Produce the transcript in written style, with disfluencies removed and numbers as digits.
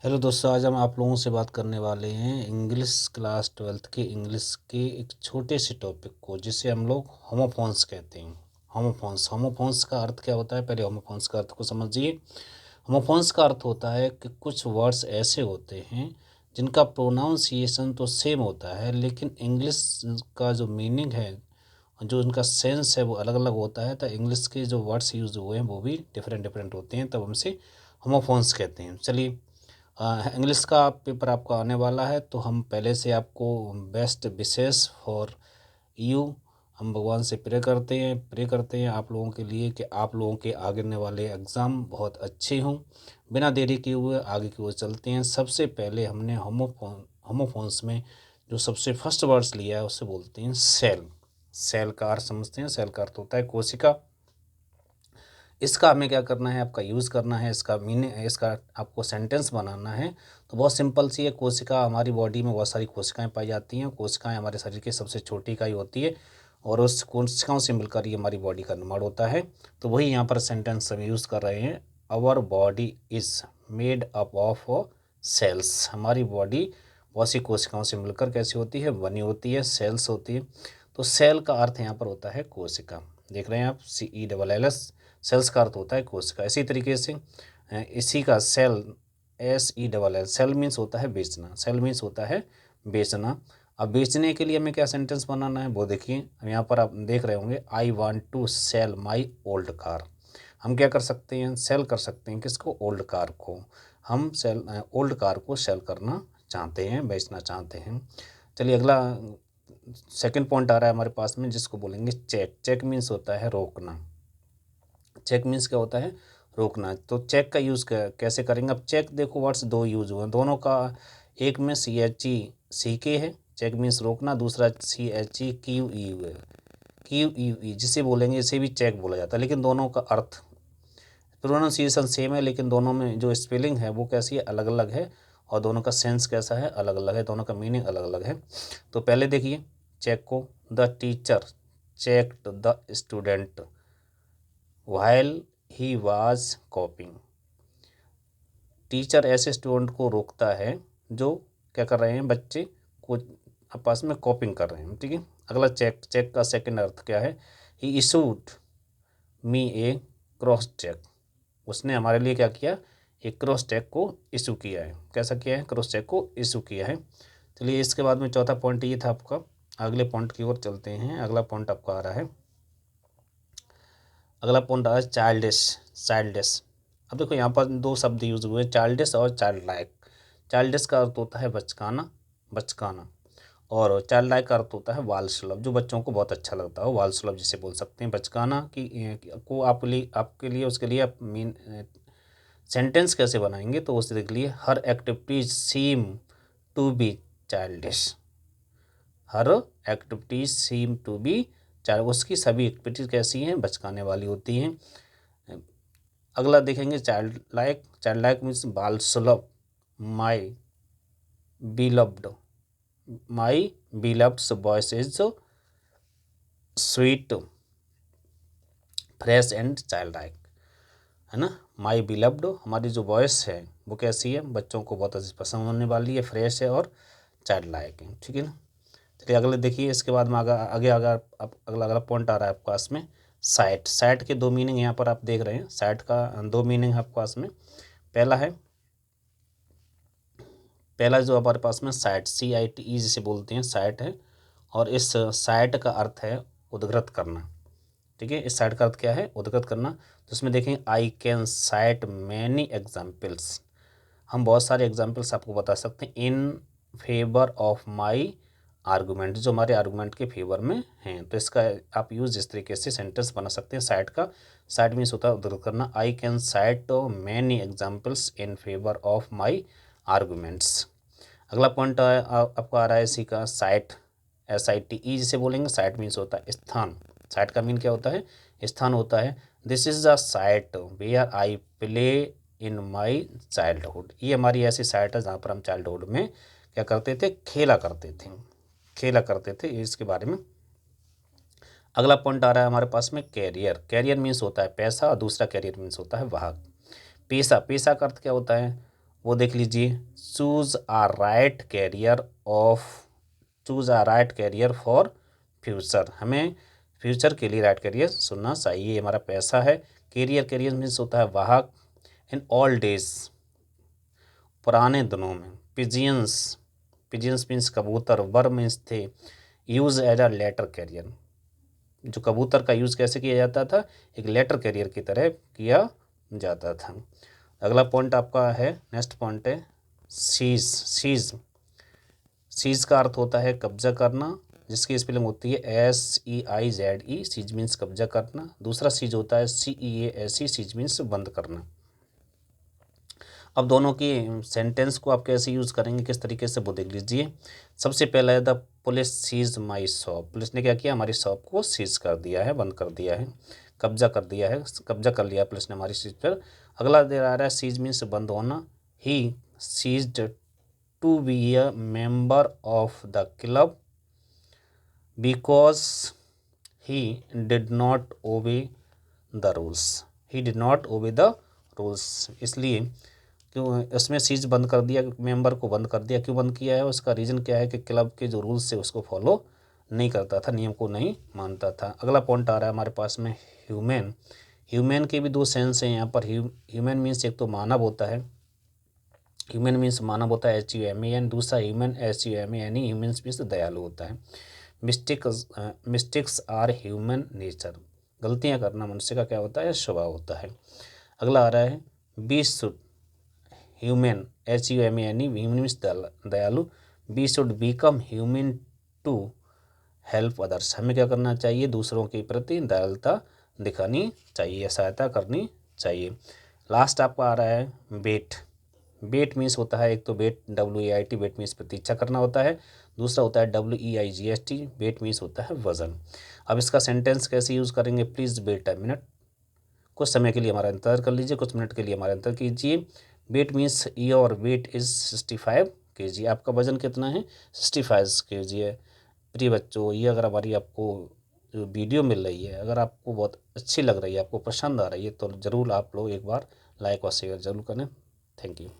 Hello दोस्तों, आज हम आप लोगों से बात करने वाले हैं इंग्लिश क्लास 12th के इंग्लिश के एक छोटे से टॉपिक को, जिसे हम लोग होमोफोन्स कहते हैं। होमोफोन्स होमोफोन्स का अर्थ क्या होता है? पहले होमोफोन्स का अर्थ को समझिए। होमोफोन्स का अर्थ होता है कि कुछ वर्ड्स ऐसे होते हैं जिनका प्रोनाउंसिएशन तो सेम होता है, लेकिन इंग्लिश का जो मीनिंग है, जो उनका सेंस है, वो अलग अलग होता है। तो इंग्लिश के जो वर्ड्स यूज हुए हैं वो भी डिफरेंट डिफरेंट होते हैं, तब हमसे होमोफोन्स कहते हैं। चलिए, इंग्लिश का पेपर आपका आने वाला है, तो हम पहले से आपको बेस्ट विशेस फॉर यू, हम भगवान से प्रे करते हैं आप लोगों के लिए कि आप लोगों के आगे वाले एग्ज़ाम बहुत अच्छे हों। बिना देरी किए हुए आगे की ओर चलते हैं। सबसे पहले हमने होमोफोन्स में जो सबसे फर्स्ट वर्ड्स लिया है उसे बोलते हैं सेल। सेल का अर्थ समझते हैं। सेल का अर्थ होता है कोशिका। इसका हमें क्या करना है, आपका यूज़ करना है, इसका मीनिंग, इसका आपको सेंटेंस बनाना है। तो बहुत सिंपल सी है। कोशिका, हमारी बॉडी में बहुत सारी कोशिकाएं पाई जाती हैं। कोशिकाएं हमारे शरीर की सबसे छोटी इकाई होती है, और उस कोशिकाओं से मिलकर ये हमारी बॉडी का निर्माण होता है। तो वही यहाँ पर सेंटेंस हम यूज़ कर रहे हैं। Our body is made up of cells. हमारी बॉडी बहुत सी कोशिकाओं से मिलकर कैसी होती है, बनी होती है, सेल्स होती है। तो सेल का अर्थ यहाँ पर होता है कोशिका। देख रहे हैं आप, CELLS। सेल्स का अर्थ होता है कोशिका। इसी तरीके से इसी का सेल, SELL, सेल मीन्स होता है बेचना। सेल मीन्स होता है बेचना। अब बेचने के लिए हमें क्या सेंटेंस बनाना है वो देखिए। यहाँ पर आप देख रहे होंगे, I want to sell my old car. हम क्या कर सकते हैं, सेल कर सकते हैं। किसको? ओल्ड कार को। हम ओल्ड कार को सेल करना चाहते हैं, बेचना चाहते हैं। चलिए, अगला सेकंड पॉइंट आ रहा है हमारे पास में, जिसको बोलेंगे चेक। चेक मीन्स होता है रोकना। चेक मीन्स क्या होता है? रोकना। तो चेक का यूज़ कैसे करेंगे? अब चेक देखो, वर्ड्स दो यूज हुए हैं दोनों का। एक में CHECK है, चेक मीन्स रोकना। दूसरा CHEQE है, QUE, जिसे बोलेंगे, इसे भी चेक बोला जाता है। लेकिन दोनों का अर्थ, प्रोनाउंसिएशन सेम है, लेकिन दोनों में जो स्पेलिंग है वो कैसी है, अलग अलग है। और दोनों का सेंस कैसा है, अलग अलग है। दोनों का मीनिंग अलग अलग है। तो पहले देखिए चेक को। The teacher checked the student while he was कॉपिंग। Teacher ऐसे स्टूडेंट को रोकता है जो क्या कर रहे हैं, बच्चे को आपस में कॉपिंग कर रहे हैं। ठीक है। अगला चेक। चेक का सेकंड अर्थ क्या है? He issued me A cross check. उसने हमारे लिए क्या किया? एक क्रॉस चेक को इशू किया है। कैसा किया है? क्रॉस चेक को इशू किया है। चलिए, इसके बाद में चौथा पॉइंट ये था आपका। अगले पॉइंट की ओर चलते हैं। अगला पॉइंट आपका आ रहा है, अगला पॉइंट आ रहा है चाइल्डिश। चाइल्डिश। अब देखो, यहाँ पर दो शब्द यूज हुए, चाइल्डिश और चाइल्ड लाइक। चाइल्डिश का अर्थ होता है बचकाना, बचकाना। और चाइल्ड लाइक का अर्थ होता है बाल सुलभ, जो बच्चों को बहुत अच्छा लगता हो, बाल सुलभ जिसे बोल सकते हैं। बचकाना की को आपके लिए उसके लिए आप मीन सेंटेंस कैसे बनाएंगे, तो उसके लिए हर activities seem to be childish. हर activities seem to be child. उसकी सभी एक्टिविटीज कैसी हैं? बचकाने वाली होती हैं। अगला देखेंगे child like. Child like means बाल सुलभ। My beloved, my beloved voice is sweet, fresh and child like, है ना। माई बिलव्ड, हमारी जो वॉइस है वो कैसी है? बच्चों को बहुत अच्छी पसंद होने वाली है, फ्रेश है और चाइल्ड लाइक है। ठीक है ना। चलिए, अगले देखिए। इसके बाद में आगे अगला अगला पॉइंट आ रहा है आपके पास में, साइट। साइट के दो मीनिंग यहाँ पर आप देख रहे हैं। साइट का दो मीनिंग है आपके पास में। पहला जो हमारे पास में साइट, CITE जिसे बोलते हैं, साइट है। और इस साइट का अर्थ है उद्गृत करना। ठीक है। इस साइट का अर्थ क्या है? उद्गृत करना। तो इसमें देखें, I can site many examples. हम बहुत सारे एग्जाम्पल्स आपको बता सकते हैं in favour of my argument, जो हमारे आर्गूमेंट के फेवर में हैं। तो इसका आप यूज़ इस तरीके से सेंटेंस बना सकते हैं साइट का। साइट मीन्स होता है उद्धृत करना। I can site many examples in favour of my arguments. अगला पॉइंट आपका आ रहा है इसी का, साइट, SITE जिसे बोलेंगे। साइट मीन्स होता है स्थान। साइट का मीन क्या होता है? स्थान होता है। This is the site where I play in my childhood. ये हमारी ऐसी साइट है जहाँ पर हम चाइल्डहुड में क्या करते थे? खेला करते थे, खेला करते थे। इसके बारे में अगला पॉइंट आ रहा है हमारे पास में, कैरियर। कैरियर मीन्स होता है पैसा, और दूसरा कैरियर मीन्स होता है वाहक। पेशा। पेशा का अर्थ क्या होता है? वो देख लीजिए। Choose a right career for future, हमें फ्यूचर के लिए राइट कैरियर सुनना चाहिए। हमारा पैसा है। कैरियर मीन्स होता है वाहक। इन ऑल डेज, पुराने दिनों में। पिजियंस मीन्स कबूतर। वर मीन्स थे। Use as a letter carrier, जो कबूतर का यूज़ कैसे किया जाता था, एक लेटर कैरियर की तरह किया जाता था। अगला पॉइंट आपका है, नेक्स्ट पॉइंट है सीज का अर्थ होता है कब्जा करना, जिसकी स्पेलिंग होती है SEIZE। सीज मीन्स कब्जा करना। दूसरा सीज होता है CEASE। सीज मीन्स बंद करना। अब दोनों की सेंटेंस को आप कैसे यूज़ करेंगे, किस तरीके से, वो देख लीजिए। सबसे पहला है the police seize my shop. Police ने क्या किया, हमारी शॉप को सीज कर दिया है, बंद कर दिया है, कब्जा कर दिया है, कब्जा कर लिया पुलिस ने हमारी चीज़ पर। अगला दे रहा है सीज मीन्स बंद होना। He ceased to be a member of the club because he did not obey the rules. इसलिए क्यों इसमें सीज बंद कर दिया, मेंबर को बंद कर दिया। क्यों बंद किया है, उसका रीज़न क्या है कि क्लब के जो रूल्स है उसको फॉलो नहीं करता था, नियम को नहीं मानता था। अगला पॉइंट आ रहा है हमारे पास में ह्यूमन के भी दो सेंस हैं यहाँ पर। ह्यूमन मीन्स एक तो मानव होता है, HUMAN। दूसरा ह्यूमन HUMANE, ह्यूमन्स मीन्स दयालु होता है। मिस्टेक्स आर ह्यूमन नेचर, गलतियाँ करना मनुष्य का क्या होता है, स्वभाव होता है। अगला आ रहा है B should humane HUMANE, humane means दयालु। B should become humane to help others, हमें क्या करना चाहिए, दूसरों के प्रति दयालुता दिखानी चाहिए, सहायता करनी चाहिए। लास्ट आपका आ रहा है वेट मीन्स होता है, एक तो वेट WAIT, वेट मीन्स प्रतीक्षा करना होता है। दूसरा होता है WEIGST, वेट मीन्स होता है वजन। अब इसका सेंटेंस कैसे यूज़ करेंगे, प्लीज़ वेट अ मिनट, कुछ समय के लिए हमारा इंतजार कर लीजिए, कुछ मिनट के लिए हमारा इंतजार कीजिए। Wait means your weight is 65 kg, आपका वजन कितना है, 65 kg है। प्रिय बच्चों, ये अगर हमारी आपको जो वीडियो मिल रही है, अगर आपको बहुत अच्छी लग रही है, आपको पसंद आ रही है, तो ज़रूर आप लोग एक बार लाइक और शेयर ज़रूर करें। Thank you.